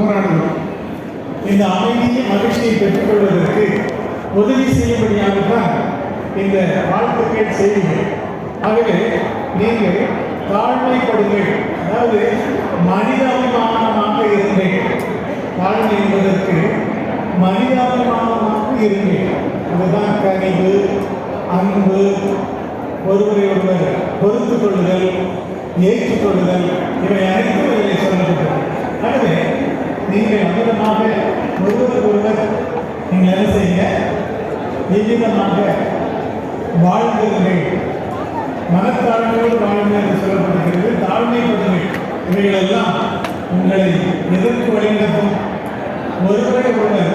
போராடுகிறோம். இந்த அமைதியை மகிழ்ச்சியை பெற்றுக்கொள்வதற்கு உதவி செய்யும்படியாகத்தான் இந்த வாழ்த்துக்கள் செய்திகள். ஆகவே நீங்கள் தாழ்மைப்படுங்கள், அதாவது மனிதாபிமானமாக இருங்கள். தாழ்மை என்பதற்கு மனிதாபிமானமாக இருங்கள். அதுதான் கனிவு, அன்பு, ஒருவரை ஒருவர் பொறுத்து கொள்ளுதல், ஏற்றுக்கொள்ளுதல், இவை அனைத்தும் இதில் சொல்லப்பட்டது. ஆகவே நீங்கள் அமிதமாக ஒருவர் ஒருவர் நீங்கள் என்ன செய்யுங்க, விகிதமாக வாழ்ந்துங்கள், மனத்தாழ்மையோடு வாழ்ந்து என்று சொல்லப்படுகிறது. தாழ்மைப்படுங்கள். இவைகளெல்லாம் உங்களை எதற்கு வழிநடத்தும்? ஒருவரை ஒருவர்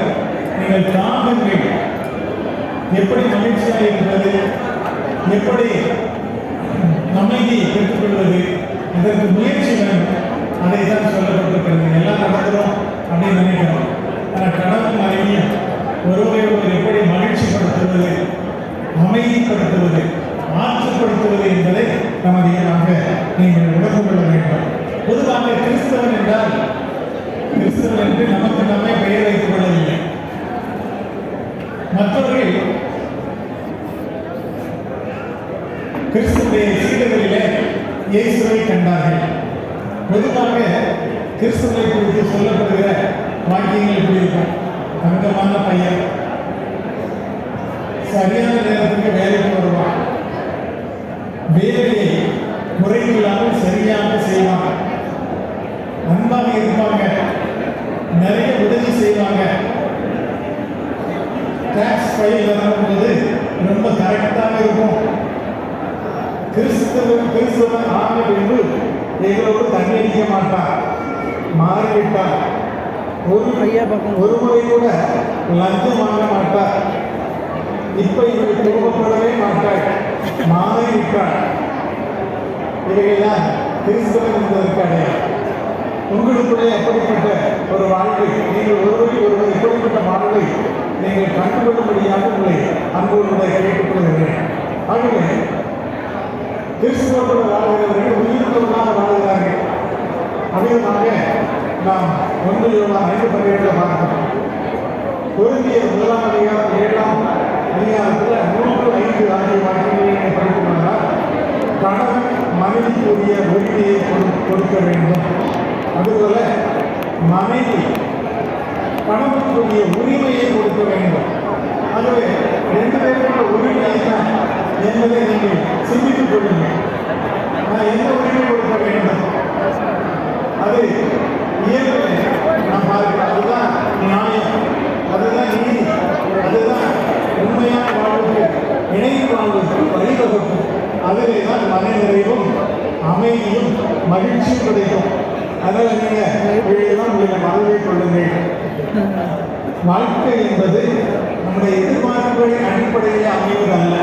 நீங்கள் தாங்குங்கள். எப்படி மகிழ்ச்சியாக இருப்பது, எப்படி அமைதியை பெற்றுக்கொள்வது, இதற்கு முயற்சி வேண்டும். அதை தான் சொல்லப்பட்டிருக்கிறது. எல்லாம் நடக்கிறோம் அப்படின்னு நினைக்கிறோம். ஆனால் கடவுள் மனைவியும் ஒருவரை ஒருவர் எப்படி மகிழ்ச்சிப்படுத்துவது, அமைதிப்படுத்துவது, ஆற்றுப்படுத்துவது என்பதை நமதியாக நீங்கள் உணர்ந்து கொள்ள வேண்டும். பொதுவாக கிறிஸ்தவன் என்றால் கிறிஸ்தவன் என்று நமக்கு நம்மை பெயர் வைத்துக் கொள்ளவில்லை. மற்றவர்கள் கிறிஸ்துடைய சீடர்களிலே இயேசுவை கண்டார்கள். பொதுவாக கிறிஸ்துவை குறித்து சொல்லப்படுகிற வாக்கியங்கள் எப்படி இருக்கும்? தங்கமான பையன், சரியான நேரத்துக்கு வேலைக்கு வருவான், வேலையை குறையில்லாமல் சரியாக செய்வாங்க, அன்பாக இருப்பாங்க, நிறைய உதவி செய்வாங்க, டாக்ஸ் ஃபைல் வரும்போது ரொம்ப கரெக்டாக இருக்கும். கிறிஸ்தவன் ஆன பின்பு எங்களோடு தண்ணடிக்க மாட்டார், மாறிவிட்டார், ஒரு முறை கூட லஞ்சம் வாங்க மாட்டார், இப்ப இவர்கள் கோபப்படவே மாட்டார், மாறிவிட்டார். இவைகள்தான் கிறிஸ்தவன் என்பதற்கு அடையாளம். உங்களுக்குள்ளே எப்படிப்பட்ட ஒரு வாழ்வை, நீங்கள் ஒருவரை ஒருவர் எப்படிப்பட்ட வாழ்வை நீங்கள் கண்டுகொள்ளும்படியாக உங்களை அன்போடு கேட்டுக்கொள்கிறேன். ஆகவே கிறிஸ்துவோடு வாழ்கிறவர்கள் உயிர்த்தவர்களாக வாழ்கிறார்கள். அமிதமாக நாம் 1 யோவான் 5:17 பார்க்கிறோம். கொரிந்தியர் 1ஆம் அதிகாரம் 7ஆம் அதிகாரத்தில் 3, 5 ஆகிய வாக்கியங்களை படித்துக்கொண்டால் கணவன் மனைவிக்குரிய உரிமையை கொடுக்க வேண்டும். அதுபோல மனைவி கணவனுக்குரிய உரிமையை கொடுக்க வேண்டும். ஆகவே 2 பேருக்குள்ள உரிமை தான் என்பதை நீங்கள் சிந்தித்துக் கொள்ளுங்கள். நான் எந்த உரிமை கொடுக்க வேண்டும்? அது இயற்கை நாம் பார்க்கிறோம். அதுதான் நியாயம், அதுதான் நீதி, அதுதான் உண்மையான வாழ்வுக்கு, இணைந்து வாழ்வுக்கு வழிவகுக்கும். அதிலே தான் மன நிறைவும் அமைதியும் மகிழ்ச்சியும் கிடைக்கும். அதனால் நீங்கள் மனதை கொள்ளுங்கள். வாழ்க்கை என்பது நம்முடைய எதிர்பார்ப்புகளின் அடிப்படையில் அமைவதல்ல.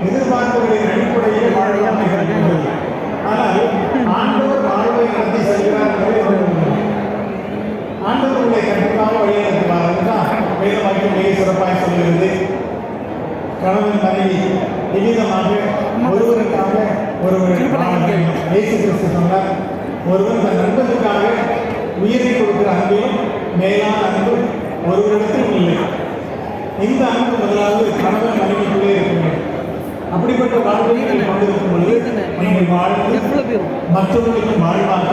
எதிர்பார்ப்புகளின் அடிப்படையில் வாழ்வெல்லாம் நிகழ்கின்றது. ஆனால் ஆண்டவர் வாழ்வை நடத்தி செல்கிறார். ஆண்டவர்களை கண்டிப்பாக வழிநடத்துவார். அதுதான் வேத வாக்கியம் மிக சிறப்பாக சொல்கிறது. கணவன் மனைவி எவ்விதமாக ஒருவருக்காக ஒருவர் இயேசு கிறிஸ்து சொன்னார், ஒருவன் தன் நண்பனுக்காக உயிரை கொடுக்கிற அன்பிலும் மேலான அன்பு ஒருவரிடத்தில் இல்லை. இந்த அன்பு முதலாவது கணவன் மனைவிக்குள்ளே இருக்க. அப்படிப்பட்ட வாழ்வை நீங்கள் கொண்டிருக்கும் பொழுது நீங்கள் வாழ்ந்து மற்றவர்களுக்கு வாழ்வாக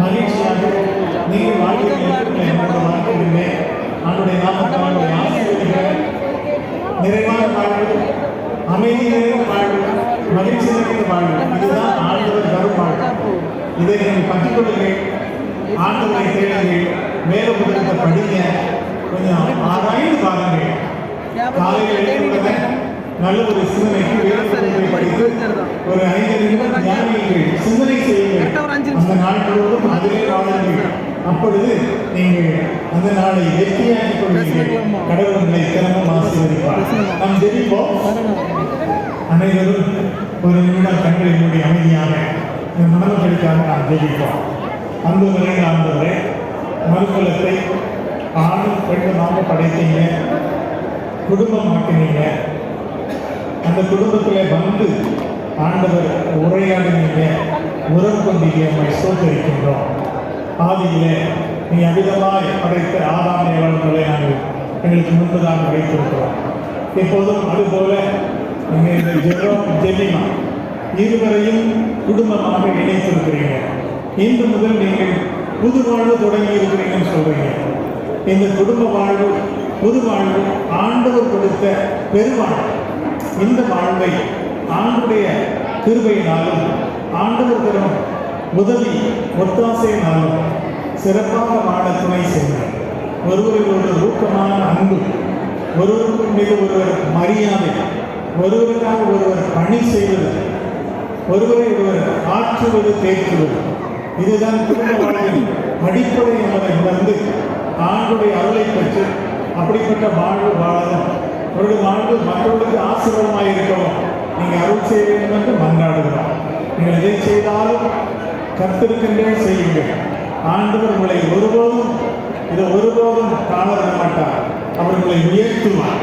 மகிழ்ச்சியாக நீங்கள் வாழ்க்கையிலே அவனுடைய நாமத்தை ஆசீர்வதிக்கிறேன். நிறைவான வாழ்வு, அமைதி நிறைந்த வாழ்வு, மகிழ்ச்சி நிறைந்த வாழ்வு, இதுதான் ஆண்டவர் தரும் வாழ்வு. இதை நீங்கள் பற்றிக்கொள்ளுங்கள், ஆண்டவரை தேடுங்கள், மேல முதலத்தை படிங்க, கொஞ்சம் ஆராய்ந்து பாருங்கள். காலையில் எழுதுவதை நல்ல ஒரு சிந்தனைக்கு வேறு படித்து ஒரு 5 நிமிடம் தியானியுங்கள், சிந்தனை செய்யுங்கள். அந்த நாள் முழுவதும் அதிலே வாழுங்கள். அப்பொழுது நீங்கள் அந்த நாளை வெற்றியாக்கிக் கொள்வீர்கள். கடவுள் உங்களை தினமும் ஆசீர்வதிப்பார். நாம் ஜெபிப்போம். அனைவரும் ஒரு நிமிடம் கண்களை மூடி அமைதியாக இந்த மனமக்களுக்காக நாம் ஜெபிப்போம். அன்பு நிறைந்த ஆண்டவரே, மறுக்குலத்தை ஆணும் பெண்ணுமாக படைத்தீங்க, குடும்பம் ஆக்கினீங்க. அந்த குடும்பத்தில் வந்து ஆண்டவர் உரையாடினீங்க. உரம் கொண்டிய உம்மை ஸ்தோத்திரிக்கின்றோம். ஆதியிலே நீ அமிதமாய் படைத்த ஆதாம் ஏவாளர்களை நாங்கள் எங்களுக்கு முன்பதாக வைத்திருக்கிறோம். இப்போதும் அதுபோல நீங்கள் இந்த ஜெமிமா இருவரையும் குடும்பமாக இணைத்திருக்கிறீங்க. இன்று முதல் நீங்கள் புது வாழ்வு தொடங்கி இருக்கிறீங்கன்னு சொல்றீங்க. இந்த குடும்ப வாழ்வு புது வாழ்வு ஆண்டவர் கொடுத்த பெருவாழ்வு. இந்த வாழ்வை ஆண்டுடைய கிருபையினாலும் ஆண்டவர் தரும் உதவி ஒத்தாசையினாலும் சிறப்பாக வாழ துணை செய்வார். ஒருவருக்கு ஒரு ஊக்கமான அன்பு, ஒருவருக்கு மீது ஒருவர் மரியாதை, ஒருவருக்காக ஒருவர் பணி செய்வது, ஒருவரை ஒருவர் ஆற்றுவது தேற்றுவது, இதுதான் குடும்ப வாழ்வின் அடிப்படை என்பதை உணர்ந்து ஆண்டுடைய அருளை பெற்று அப்படிப்பட்ட வாழ்வு வாழவும் அவருடைய வாழ்வு மற்றவர்களுக்கு ஆசீர்வாதமாக இருக்கவும் நீங்கள் அருள் செய்ய வேண்டும் என்று மன்றாடுகிறோம். நீங்கள் எதை செய்தாலும் கர்த்தருக்கென்றே செய்யுங்கள். ஆண்டவர் உங்களை ஒருபோதும் காண விட மாட்டார். அவர் உங்களை உயர்த்துவார்.